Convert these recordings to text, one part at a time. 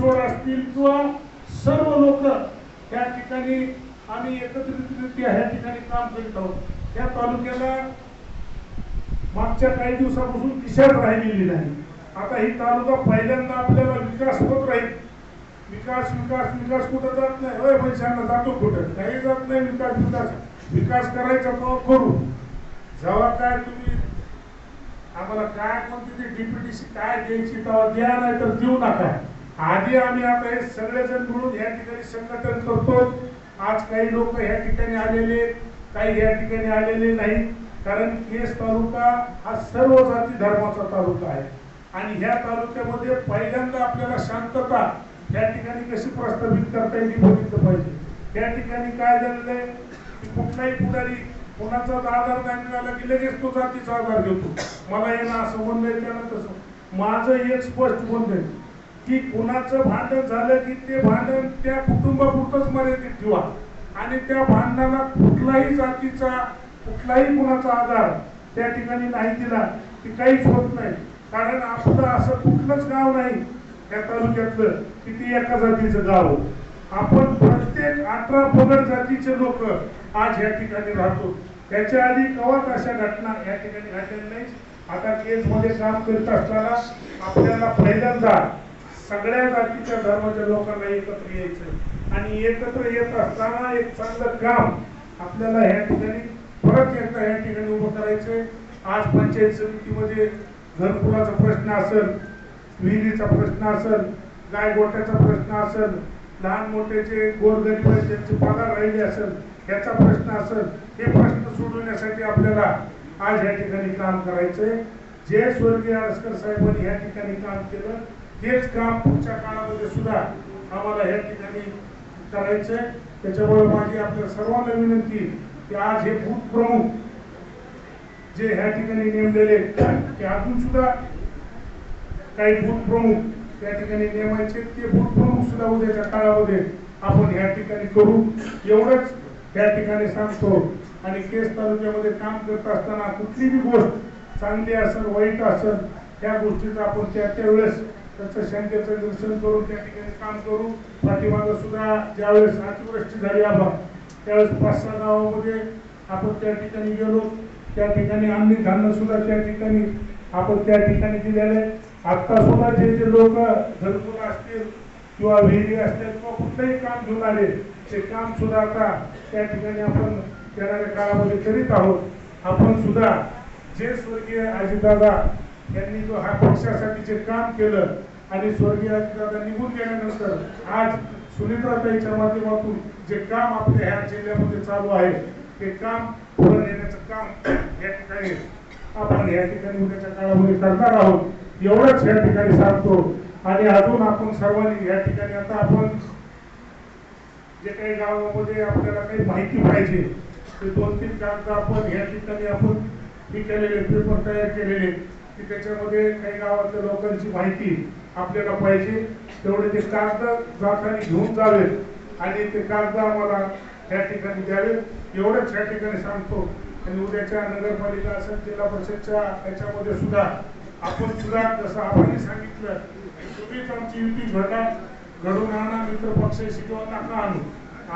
किशोर असतील किंवा सर्व लोक त्या ठिकाणी आम्ही एकत्रितरित्या ह्या ठिकाणी काम करीत आहोत. त्या तालुक्याला मागच्या काही दिवसापासून दिशाच राहिलेली नाही. आता ही तालुका पहिल्यांदा आपल्याला विकास होत राहील. विकास विकास विकास कुठं जात नाही. होय पैशांना जातो कुठं काही जात नाही. विकास विकास विकास करायचा तो करू. जेव्हा काय तुम्ही आम्हाला काय कोणती ती डीपीटीसी काय द्यायची तेव्हा द्या, नाही तर देऊ नका. आधी आम्ही आता हे सगळेजण मिळून या ठिकाणी संघटन करतो. आज काही लोक या ठिकाणी आलेले, काही या ठिकाणी आलेले नाही. कारण केस तालुका हा सर्व जाती धर्माचा तालुका आहे आणि ह्या तालुक्यामध्ये पहिल्यांदा आपल्याला शांतता या ठिकाणी कशी प्रस्थापित करता येईल बघितलं पाहिजे. त्या ठिकाणी काय झालेलं आहे की कुठलाही पुढारी कोणाचाच आधार नाही मिळाला की लगेच तो जातीचा आधार घेतो. मला हे ना असं म्हणलंय त्यानं तसं. माझं एक स्पष्ट म्हणणं की कुणाचं भांडण झालं की ते भांडण त्या कुटुंबापुरतच मर्यादित ठेवा आणि त्या भांडणाला कुठलाही जातीचा कुठलाही कुणाचा आधार त्या ठिकाणी नाही दिला की काहीच होत नाही. कारण आपलं असं कुठलंच गाव नाही त्या तालुक्यातलं की ते एका जातीचं गाव. आपण प्रत्येक 18 पगड जातीचे लोक आज या ठिकाणी राहतो. त्याच्या आधी कवाच अशा घटना या ठिकाणी घडलेल्या नाही. आता केसमध्ये काम करत असताना आपल्याला पहिल्यांदा सगळ्या जातीच्या धर्माच्या लोकांना एकत्र यायचं आणि एकत्र येत असताना एक चांगलं काम आपल्याला या ठिकाणी परत एकदा या ठिकाणी उभं करायचंय. आज पंचायत समितीमध्ये घरकुलाचा प्रश्न असेल, विहिरीचा प्रश्न असेल, गाय गोठ्याचा प्रश्न असेल, लहान मोठ्याचे गोरगरीब ज्यांचे पगार राहिले असेल याचा प्रश्न असेल, हे प्रश्न सोडवण्यासाठी आपल्याला आज या ठिकाणी काम करायचंय. जे स्वर्गीय आळसकर साहेबांनी या ठिकाणी काम केलं तेच काम पुढच्या काळामध्ये सुद्धा आम्हाला या ठिकाणी करायचंय. त्याच्यामुळे माझी आपल्या सर्वांना विनंती की आज हे बूथ प्रमुख जे ह्या ठिकाणी नेमलेले ते अजून सुद्धा काही बूथ प्रमुख त्या ठिकाणी नेमायचे, ते बूथ प्रमुख सुद्धा उद्याच्या काळामध्ये आपण या ठिकाणी करू एवढंच त्या ठिकाणी सांगतो. आणि केस तालुक्यामध्ये काम करत असताना कुठली बी गोष्ट चांगली असेल वाईट असेल त्या गोष्टीचं आपण त्यावेळेस त्याचं शंकेचं निरसन करून त्या ठिकाणी काम करू. पाठीमागं सुद्धा ज्यावेळेस अतिवृष्टी झाली आपण त्यावेळेस 5-6 गावामध्ये आपण त्या ठिकाणी गेलो. त्या ठिकाणी अन्नी धान्य सुद्धा त्या ठिकाणी आपण त्या ठिकाणी दिलेले. आता सुद्धा जे लोक घरकुल असतील किंवा विहिरी असतील किंवा कुठलंही काम घेऊन आले ते काम सुद्धा आता त्या ठिकाणी आपण येणाऱ्या काळामध्ये करीत आहोत. आपण सुद्धा जे स्वर्गीय अजितदादा यांनी जो हा पक्षासाठी जे काम केलं आणि स्वर्गीय अजितदादा निघून गेल्यानंतर आज सुनीत्राताईच्या माध्यमातून जे काम आपल्या ह्या जिल्ह्यामध्ये चालू आहे ते काम पुढे नेण्याचं काम या ठिकाणी आपण या ठिकाणी उद्याच्या काळामध्ये करणार आहोत एवढंच या ठिकाणी सांगतो. आणि अजून आपण सर्वांनी या ठिकाणी आता आपण जे काही गावामध्ये आपल्याला काही माहिती पाहिजे ते 2-3 कागद आपण या ठिकाणी आपण हे केलेले पेपर तयार केलेले की त्याच्यामध्ये काही गावातल्या लोकांची माहिती आपल्याला पाहिजे तेवढे ते कागद जाताना घेऊन जावेत आणि ते कागद आम्हाला या ठिकाणी द्यावेत एवढंच या ठिकाणी सांगतो. आणि उद्याच्या नगरपालिका असेल जिल्हा परिषदच्या याच्यामध्ये सुद्धा आपण सुद्धा जसं आपण सांगितलं तुम्हीच आमची युती घडून आणा मित्र पक्षाशी किंवा नका आणू.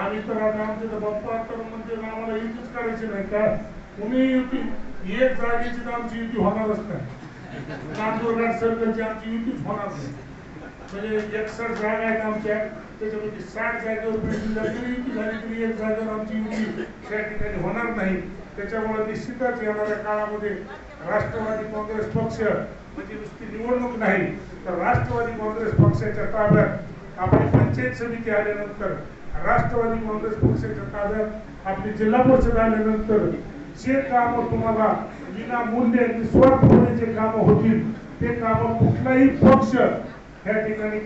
आम्ही तर आता आमचे बाप्पा तर म्हणजे आम्हाला युतीच करायची नाही का तुम्ही युती एक जागेची तर आमची युती होणारच नाही. नांदूरघाट सर्कलची आमची युतीच होणार नाही. म्हणजे 61 जागा आहेत आमच्या त्याच्यामध्ये 60 जागेवर भेटून जरी युती झाली तरी एक जागेवर आमची युती त्या ठिकाणी होणार नाही. त्याच्यामुळे निश्चितच येणाऱ्या काळामध्ये राष्ट्रवादी काँग्रेस पक्ष म्हणजे नुसती निवडणूक नाही तर राष्ट्रवादी काँग्रेस पक्षाच्या ताब्यात आपली पंचायत समिती आल्यानंतर राष्ट्रवादी काँग्रेस पक्षाच्या ताब्यात आपली जिल्हा परिषद आल्यानंतर जे काम तुम्हाला विनामूल्य निस्वार्थपणे जे काम होतील ते काम कुठलाही पक्ष या ठिकाणी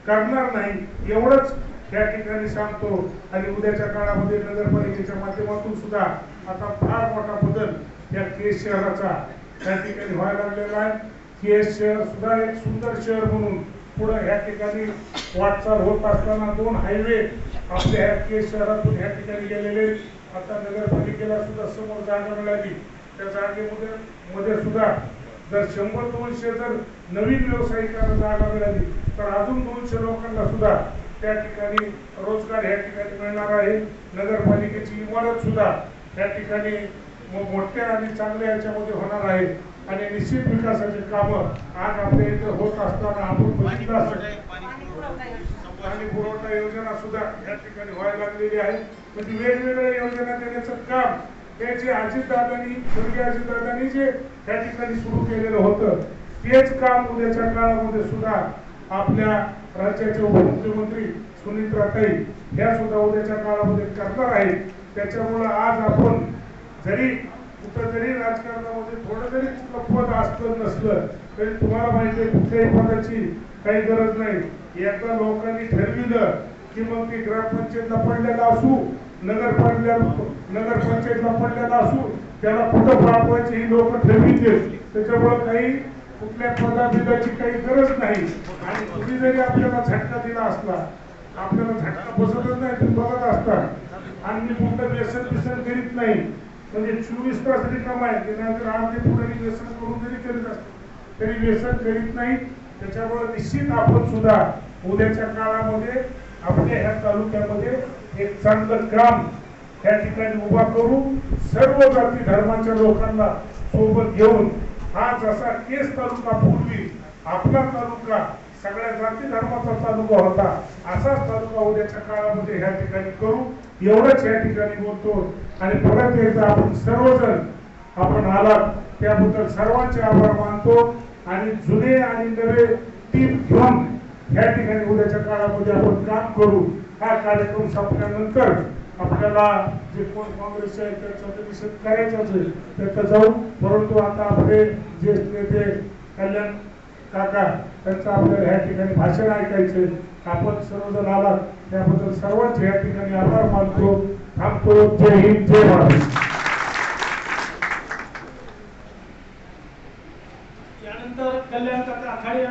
करणार नाही एवढंच या ठिकाणी सांगतो. आणि उद्याच्या काळामध्ये नगरपालिकेच्या माध्यमातून सुद्धा आता फार मोठा बदल या केस शहराचा त्या ठिकाणी व्हायला लागलेला आहे. केस शहर सुद्धा एक सुंदर शहर म्हणून पुढे या ठिकाणी वाटचाल होत असताना 2 हायवे आपल्या ह्या केस शहरातून या ठिकाणी गेलेले. आता नगरपालिकेला सुद्धा समोर जागा मिळाली त्या जागेमध्ये सुद्धा जर 100-200 जर नवीन व्यावसायिकांना जागा मिळाली तर अजून 200 लोकांना सुद्धा त्या ठिकाणी रोजगार या ठिकाणी मिळणार आहे. नगरपालिकेची इमारत सुद्धा या ठिकाणी मोठ्या आणि चांगल्या याच्यामध्ये होणार आहे आणि निश्चित विकासाचे कामं आज आपल्या इथे होत असताना आपण बघितलं असेल पाणी पुरवठा योजना सुद्धा या ठिकाणी व्हायला लागलेली आहे. म्हणजे वेगवेगळ्या योजना देण्याचं काम हे जे स्वर्गीय अजितदादांनी जे त्या ठिकाणी सुरू केलेलं होतं तेच काम उद्याच्या काळामध्ये सुद्धा आपल्या राज्याचे उपमुख्यमंत्री सुनीत्राताई ह्या सुद्धा उद्याच्या काळामध्ये करणार आहेत. त्याच्यामुळे आज आपण जरी कुठं जरी राजकारणामध्ये थोडं जरी पद असलं नसलं तरी तुम्हाला माहिती आहे कुठल्याही पदाची काही गरज नाही. एकदा लोकांनी ठरविलं की मग ती ग्रामपंचायतला पडलेला असू नगरपंचायतला पडलेला असू त्याला कुठं पाठवायचे ही लोक ठरविते. त्याच्यामुळे काही कुठल्या पदाची काही गरज नाही. आणि तुम्ही जरी आपल्याला झटका दिला असला आपल्याला झटका बसतच नाही तुम्ही बघत असता आणि मी कुठलं व्यसन करीत नाही. म्हणजे 24 तास रिकामा आहे की नाहीतर अर्धे पुढे व्यसन करून जरी करीत असतो तरी व्यसन करीत नाही. त्याच्यामुळे निश्चित आपण सुद्धा उद्याच्या काळामध्ये आपल्या ह्या तालुक्यामध्ये एक चांगलं काम त्या ठिकाणी उभा करू. सर्व जाती धर्माच्या लोकांना सोबत घेऊन हा जसा केस तालुका पूर्वी आपला तालुका सगळ्या जाती धर्माचा तालुका होता असाच तालुका उद्याच्या काळामध्ये ह्या ठिकाणी करू एवढंच या ठिकाणी बोलतो. आणि परत एकदा आपण सर्वजण आपण आलात त्याबद्दल सर्वांचे आभार मानतो. आणि जुने आणि नवे टीम घेऊन या ठिकाणी उद्याच्या काळामध्ये आपण काम करू. हा कार्यक्रम संपल्यानंतर आपल्याला जे कोण काँग्रेसचे आहेत त्यांचा निषेध करायचाच आहे त्याचा जाऊ. परंतु आता आपले ज्येष्ठ नेते कल्याण काका त्यांचं आपल्याला या ठिकाणी भाषण ऐकायचे. आपण सर्वजण आलात त्याबद्दल सर्वांचे या ठिकाणी आभार मानतो. थांबतो. जय हिंद जय महाराष्ट्र. त्यानंतर कल्याण काका आखाडे